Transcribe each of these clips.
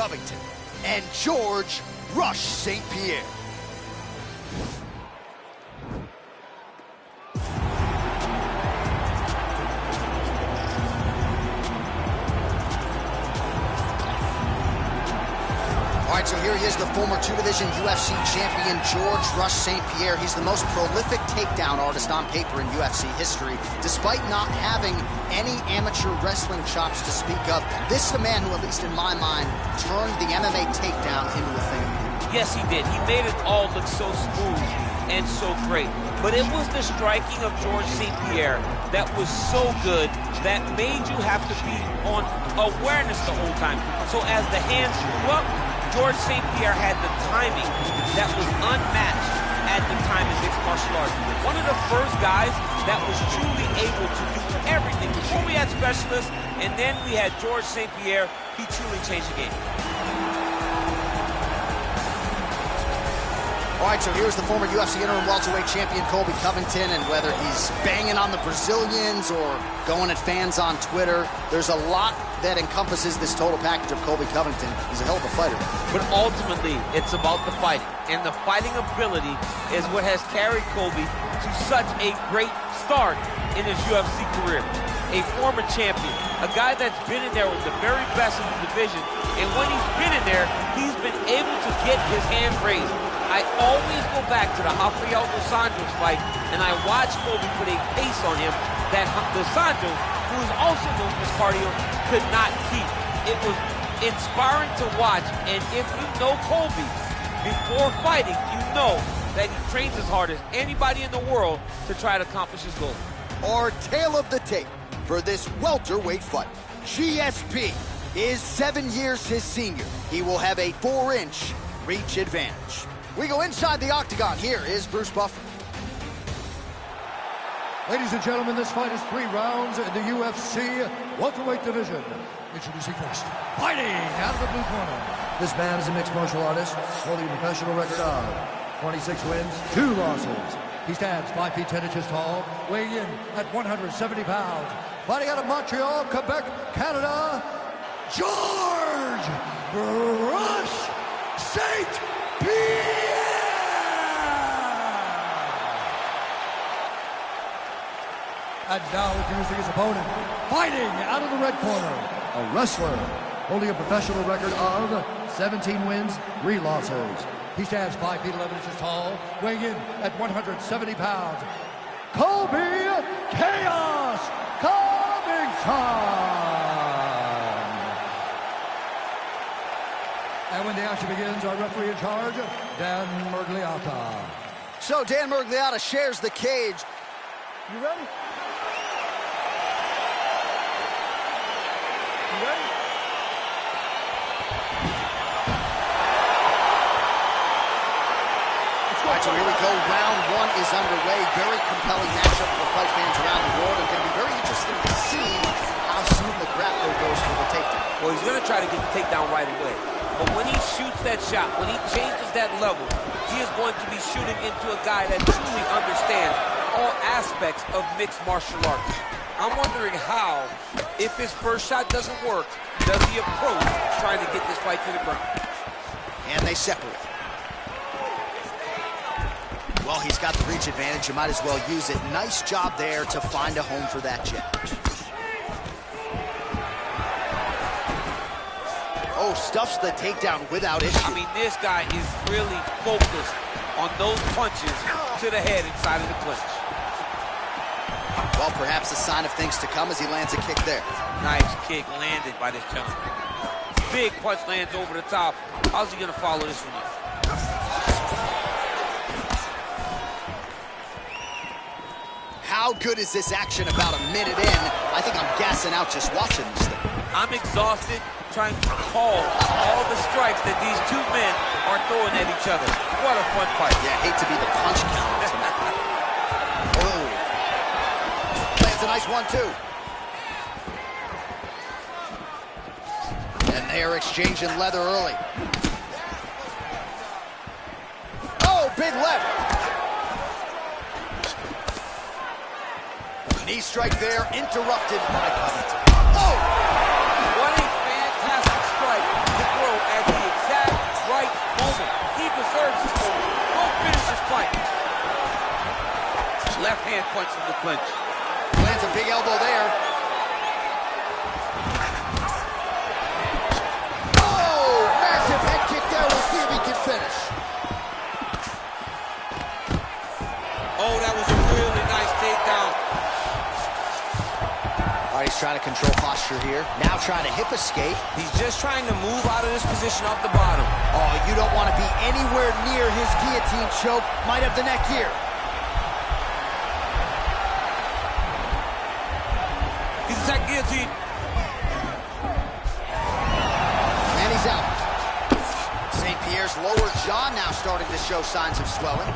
Covington and George Rush St. Pierre. All right, so here he is, the former two-division UFC champion, George Rush St. Pierre. He's the most prolific takedown artist on paper in UFC history. Despite not having any amateur wrestling chops to speak of, this is the man who, at least in my mind, turned the MMA takedown into a thing. Yes, he did. He made it all look so smooth and so great. But it was the striking of George St. Pierre that was so good that made you have to be on awareness the whole time. So as the hands flew up, George St. Pierre had the timing that was unmatched at the time in mixed martial arts. One of the first guys that was truly able to do everything. Before we had specialists, and then we had George St. Pierre, he truly changed the game. All right, so here's the former UFC interim welterweight champion, Colby Covington, and whether he's banging on the Brazilians or going at fans on Twitter, there's a lot that encompasses this total package of Colby Covington. He's a hell of a fighter. But ultimately, it's about the fighting, and the fighting ability is what has carried Colby to such a great start in his UFC career. A former champion, a guy that's been in there with the very best of the division, and when he's been in there, he's been able to get his hand raised. I always go back to the Rafael dos Anjos fight, and I watch Colby put a pace on him that dos Anjos, who is also known for his cardio, could not keep. It was inspiring to watch, and if you know Colby before fighting, you know that he trains as hard as anybody in the world to try to accomplish his goal. Our tale of the tape for this welterweight fight. GSP is 7 years his senior. He will have a 4-inch reach advantage. We go inside the octagon. Here is Bruce Buffer. Ladies and gentlemen, this fight is 3 rounds in the UFC welterweight division. Introducing first, fighting out of the blue corner. This man is a mixed martial artist, holding a professional record of 26 wins, 2 losses. He stands 5 feet 10 inches tall, weighing in at 170 pounds. Fighting out of Montreal, Quebec, Canada, George Rush St. Pierre! And now introducing his opponent, fighting out of the red corner, a wrestler holding a professional record of 17 wins, 3 losses. He stands 5 feet 11 inches tall, weighing in at 170 pounds. Colby Chaos Covington! And when the action begins, our referee in charge, Dan Murgliata. So Dan Murgliata shares the cage. You ready? You ready? All right, so here we go. Round 1 is underway. Very compelling matchup for fight fans around the world. And going to be very interesting to see how soon the grappler goes for the takedown. Well, he's going to try to get the takedown right away. But when he shoots that shot, when he changes that level, he is going to be shooting into a guy that truly understands all aspects of mixed martial arts. I'm wondering how, if his first shot doesn't work, does he approach trying to get this fight to the ground? And they separate. Well, he's got the reach advantage. You might as well use it. Nice job there to find a home for that jab. Oh, stuffs the takedown without issue. I mean, this guy is really focused on those punches to the head inside of the clinch. Well, perhaps a sign of things to come as he lands a kick there. Nice kick landed by this gentleman. Big punch lands over the top. How's he going to follow this one up? How good is this action about a minute in? I think I'm gassing out just watching this thing. I'm exhausted trying to call all the strikes that these two men are throwing at each other. What a fun fight. Yeah, I hate to be the punch counter tonight. Oh. Lands a nice 1-2. And they're exchanging leather early. Oh, big left. Knee strike there, interrupted by Covington. Oh! What a fantastic strike to throw at punch from the clinch. Lands a big elbow there. Oh, massive head kick there. We'll see if he can finish. Oh, that was a really nice takedown. All right, he's trying to control posture here. Now trying to hip escape. He's just trying to move out of this position off the bottom. Oh, you don't want to be anywhere near his guillotine choke. Might have the neck here. He's attacked guillotine. And he's out. St. Pierre's lower jaw now starting to show signs of swelling.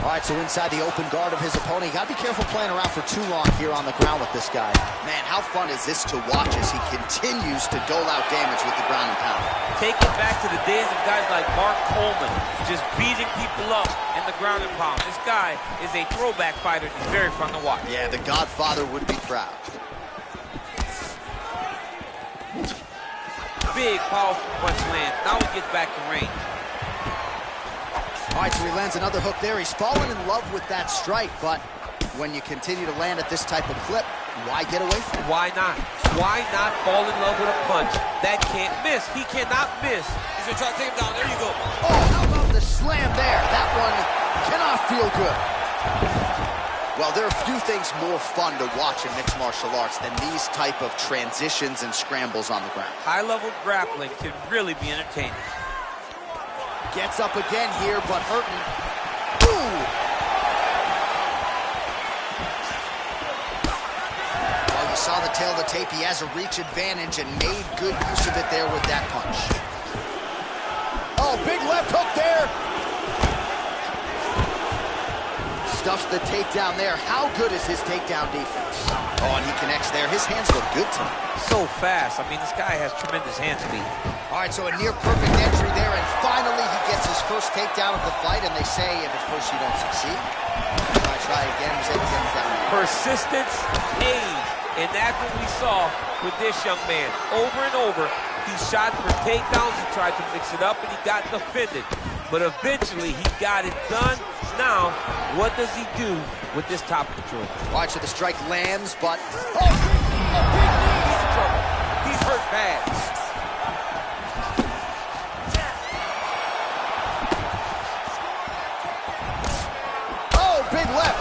All right, so inside the open guard of his opponent. You got to be careful playing around for too long here on the ground with this guy. Man, how fun is this to watch as he continues to dole out damage with the ground and pound. Take it back to the days of guys like Mark Coleman, just beating people up in the ground and pound. This guy is a throwback fighter. He's very fun to watch. Yeah, the Godfather would be proud. Big, powerful punch lands. Now he gets back to range. All right, so he lands another hook there. He's fallen in love with that strike, but when you continue to land at this type of clip, why get away from it? Why not? Why not fall in love with a punch that can't miss? He cannot miss. He's gonna try to take him down. There you go. Oh, how about the slam there? That one cannot feel good. Well, there are few things more fun to watch in mixed martial arts than these type of transitions and scrambles on the ground. High-level grappling can really be entertaining. Gets up again here, but hurting. Ooh! Well, you saw the tail of the tape. He has a reach advantage and made good use of it there with that punch. Oh, big left hook there. Stuffs the takedown there. How good is his takedown defense? Oh, and he connects there. His hands look good tonight. So fast. I mean, this guy has tremendous hand speed. All right, so a near-perfect entry there, and finally he gets his first takedown of the fight, and they say if at first you don't succeed, try again. He's able to get him down. Persistence pays, and that's what we saw with this young man. Over and over, he shot for takedowns, he tried to mix it up, and he got defended. But eventually, he got it done. Now, what does he do with this top control? All right, so the strike lands, but... Oh, a big knee. He's in trouble. He's hurt bad. Oh, big left.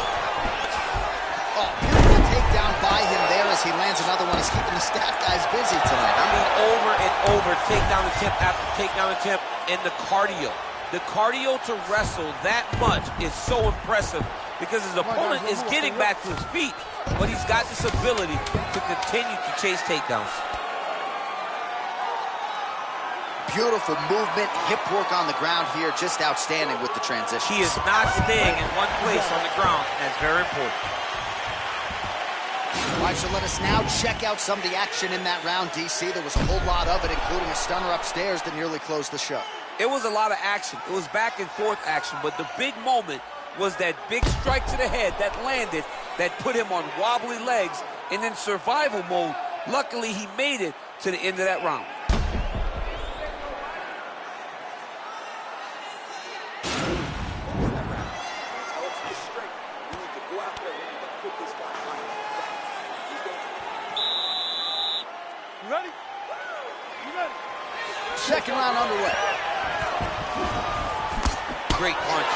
Oh, beautiful takedown by him there as he lands another one. He's keeping the stat guys busy tonight. I mean, over and over, takedown attempt after takedown attempt, and the cardio. The cardio to wrestle that much is so impressive because his opponent is getting back to his feet, but he's got this ability to continue to chase takedowns. Beautiful movement, hip work on the ground here, just outstanding with the transition. He is not staying in one place on the ground. That's very important. All right, so let us now check out some of the action in that round, DC. There was a whole lot of it, including a stunner upstairs that nearly closed the show. It was a lot of action. It was back and forth action, but the big moment was that big strike to the head that landed, that put him on wobbly legs, and in survival mode, luckily he made it to the end of that round. You ready? You ready? Second round underway. Great punch.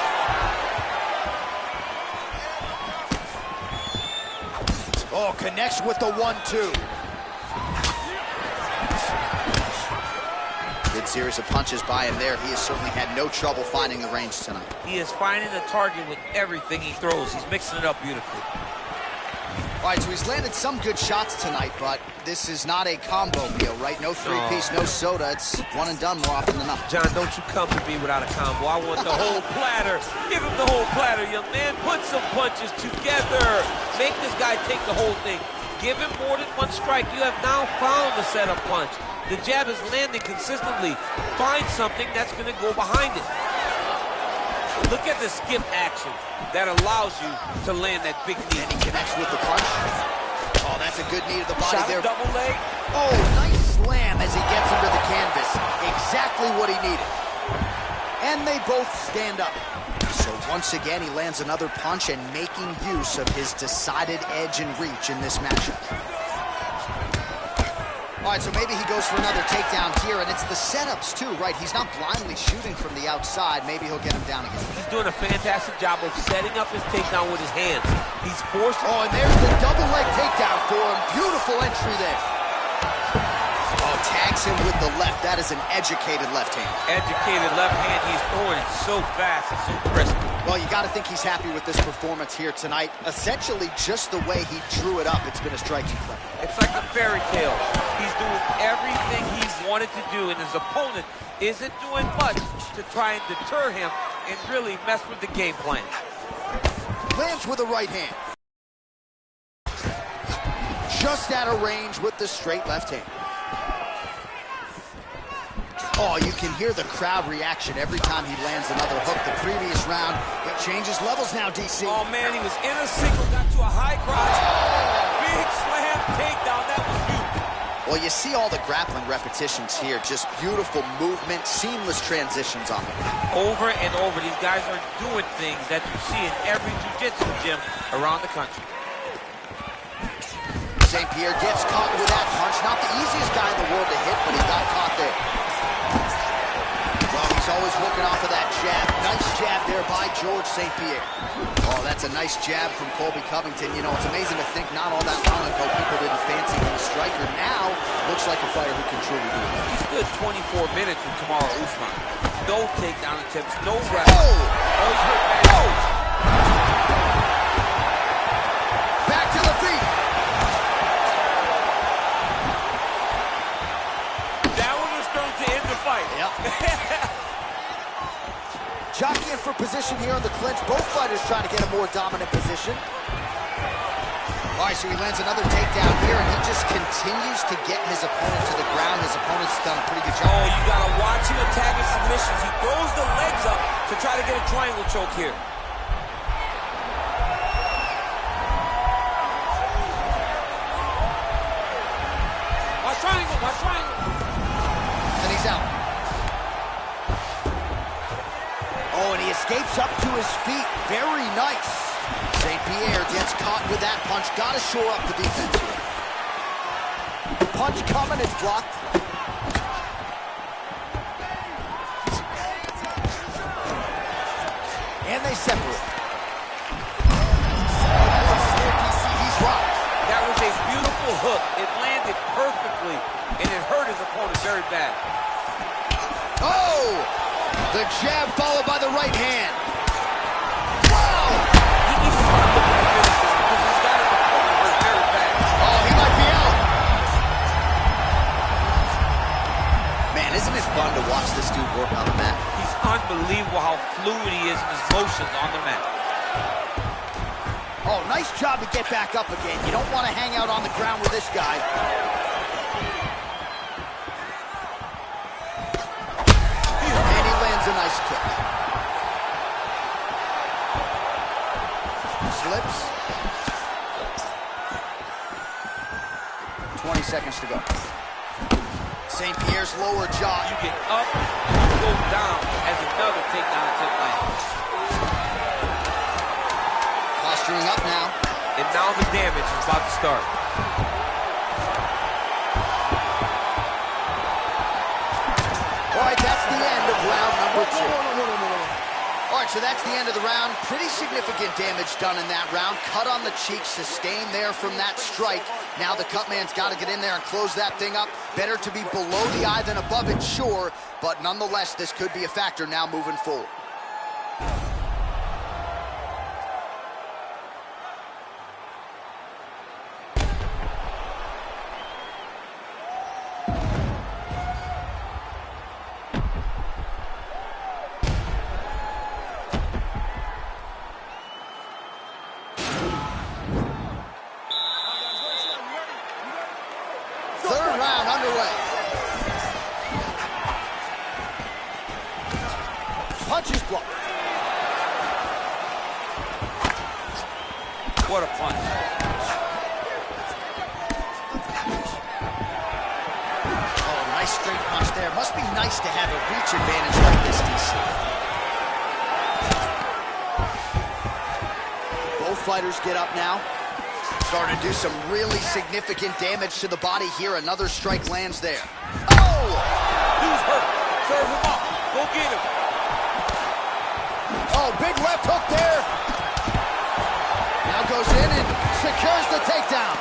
Oh, connects with the 1-2. Good series of punches by him there. He has certainly had no trouble finding the range tonight. He is finding the target with everything he throws. He's mixing it up beautifully. All right, so he's landed some good shots tonight, but this is not a combo meal, right? No three-piece, no soda. It's one and done more often than not. John, don't you come to me without a combo. I want the whole platter. Give him the whole platter, young man. Put some punches together. Make this guy take the whole thing. Give him more than one strike. You have now found the setup punch. The jab is landing consistently. Find something that's going to go behind it. Look at the skip action that allows you to land that big knee. And he connects with the punch. Oh, that's a good knee to the body Shot there. Double leg. Oh, nice slam as he gets him to the canvas. Exactly what he needed. And they both stand up. So once again, he lands another punch and making use of his decided edge and reach in this matchup. All right, so maybe he goes for another takedown here, and it's the setups too, right? He's not blindly shooting from the outside. Maybe he'll get him down again. He's doing a fantastic job of setting up his takedown with his hands. He's forcing... Oh, and there's the double leg takedown for him. Beautiful entry there. Oh, tags him with the left. That is an educated left hand. Educated left hand. He's throwing it so fast and so crisp. Well, you got to think he's happy with this performance here tonight. Essentially, just the way he drew it up, it's been a striking clip. It's like a fairy tale. He's doing everything he's wanted to do, and his opponent isn't doing much to try and deter him and really mess with the game plan. Lands with a right hand. Just out of range with the straight left hand. Oh, you can hear the crowd reaction every time he lands another hook. The previous round, it changes levels now, DC. Oh, man, he was in a single, got to a high crotch. Big slam takedown. That was beautiful. Well, you see all the grappling repetitions here. Just beautiful movement, seamless transitions on them. Over and over, these guys are doing things that you see in every jiu-jitsu gym around the country. St. Pierre gets caught with that punch. Not the easiest guy in the world to hit, but he got caught there. Well, he's always working off of that jab. Nice jab there by George St. Pierre. Oh, that's a nice jab from Colby Covington. You know, it's amazing to think not all that long ago people didn't fancy him a striker. Now, looks like a fighter who can truly do it. He stood 24 minutes with Kamaru Usman. No takedown attempts, no wrestling. Oh! Oh, he's hurt bad. Oh! Back to the feet. That one was thrown to end the fight. Yep. Jockeying for position here in the clinch. Both fighters trying to get a more dominant position. All right, so he lands another takedown here, and he just continues to get his opponent to the ground. His opponent's done a pretty good job. Oh, you gotta watch him attack his submissions. He throws the legs up to try to get a triangle choke here. Watch triangle, watch triangle. And he's out. Oh, and he escapes up to his feet. Very nice. St. Pierre gets caught with that punch. Got to shore up the defense here. Punch coming, it's blocked. And they separate. He's rocked. That was a beautiful hook. It landed perfectly, and it hurt his opponent very bad. Oh! The jab followed by the right hand. Wow! He needs to start looking at this because he's got his opponent hurt very bad. Oh, he might be out. Man, isn't it fun to watch this dude work on the mat? He's unbelievable how fluid he is in his motions on the mat. Oh, nice job to get back up again. You don't want to hang out on the ground with this guy. And he lands a nice kick. Slips. 20 seconds to go. St. Pierre's lower jaw. You get up, you go down as another takedown attempt lands. Posturing up now. And now the damage is about to start. All right, that's the end of round number 2. All right, so that's the end of the round. Pretty significant damage done in that round. Cut on the cheek, sustained there from that strike. Now the cut man's got to get in there and close that thing up. Better to be below the eye than above it, sure. But nonetheless, this could be a factor now moving forward. Third round underway. Punches blocked. What a punch. Oh, nice straight punch there. Must be nice to have a reach advantage like this, DC. fighters get up now. Starting to do some really significant damage to the body here. Another strike lands there. Oh! He's hurt. Serve him up. Go get him. Oh, big left hook there. Now goes in and secures the takedown.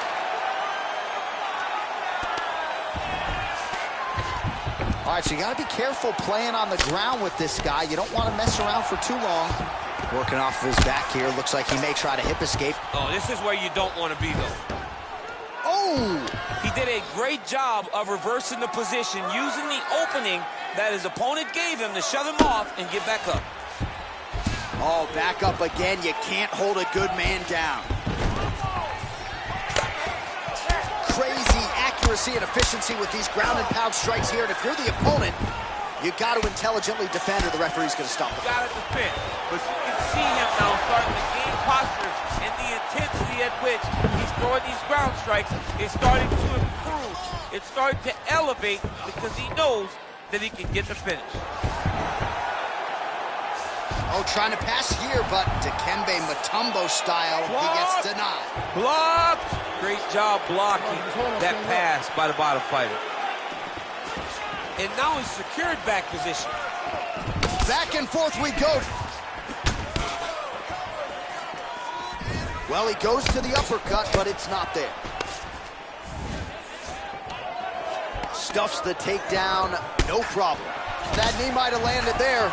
All right, so you got to be careful playing on the ground with this guy. You don't want to mess around for too long. Working off of his back here. Looks like he may try to hip escape. Oh, this is where you don't want to be, though. Oh! He did a great job of reversing the position, using the opening that his opponent gave him to shove him off and get back up. Oh, back up again. You can't hold a good man down. Crazy accuracy and efficiency with these ground and pound strikes here. And if you're the opponent, you got to intelligently defend or the referee's going to stop it. You got to defend. But you can see him now starting to gain posture, and the intensity at which he's throwing these ground strikes is starting to improve. It's starting to elevate because he knows that he can get the finish. Oh, trying to pass here, but Dikembe Mutombo style, he gets denied. Blocked! Great job blocking that pass by the bottom fighter. And now he's secured back position. Back and forth we go. Well, he goes to the uppercut, but it's not there. Stuffs the takedown, no problem. That knee might have landed there.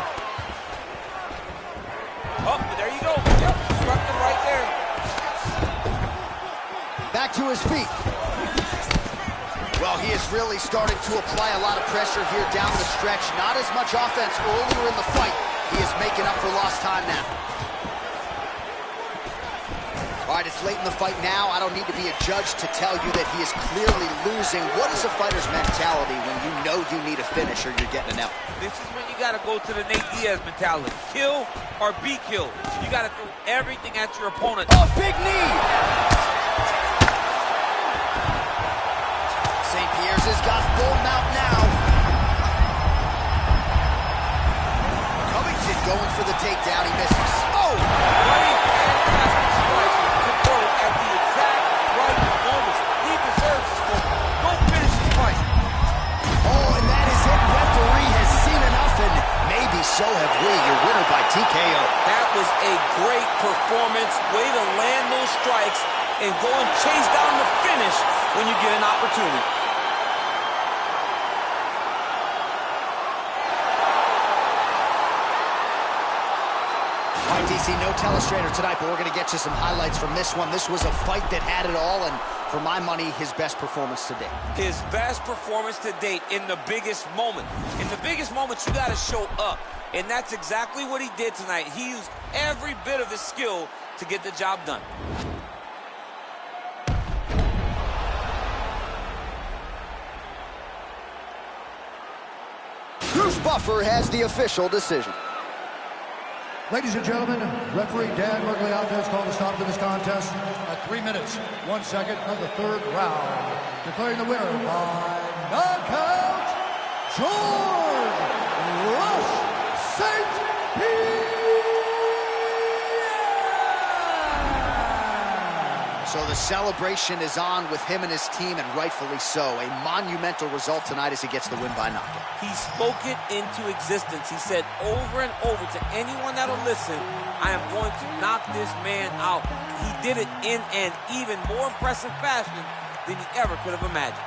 Oh, there you go. Yep, struck him right there. Back to his feet. Well, he is really starting to apply a lot of pressure here down the stretch. Not as much offense earlier in the fight. He is making up for lost time now. All right, it's late in the fight now. I don't need to be a judge to tell you that he is clearly losing. What is a fighter's mentality when you know you need a finish or you're getting an L? This is when you got to go to the Nate Diaz mentality. Kill or be killed. You got to throw everything at your opponent. Oh, big knee! St. Pierre's has got full mount now. Covington going for the takedown. He misses. Oh! At the exact right moment. He deserves this moment. Go finish his fight. Oh, and that is it. Referee has seen enough, and maybe so have we. Your winner by TKO. That was a great performance. Way to land those strikes and go and chase down the finish when you get an opportunity. All right, DC, no telestrator tonight, but we're going to get you some highlights from this one. This was a fight that had it all, and for my money, his best performance to date. His best performance to date in the biggest moment. In the biggest moments, you got to show up. And that's exactly what he did tonight. He used every bit of his skill to get the job done. Bruce Buffer has the official decision. Ladies and gentlemen, referee Dan Mergliata has called a stop to this contest at 3 minutes, 1 second of the third round. Declaring the winner by knockout, George Rush St. Pierre! So the celebration is on with him and his team, and rightfully so. A monumental result tonight as he gets the win by knockout. He spoke it into existence. He said over and over to anyone that'll listen, I am going to knock this man out. He did it in an even more impressive fashion than he ever could have imagined.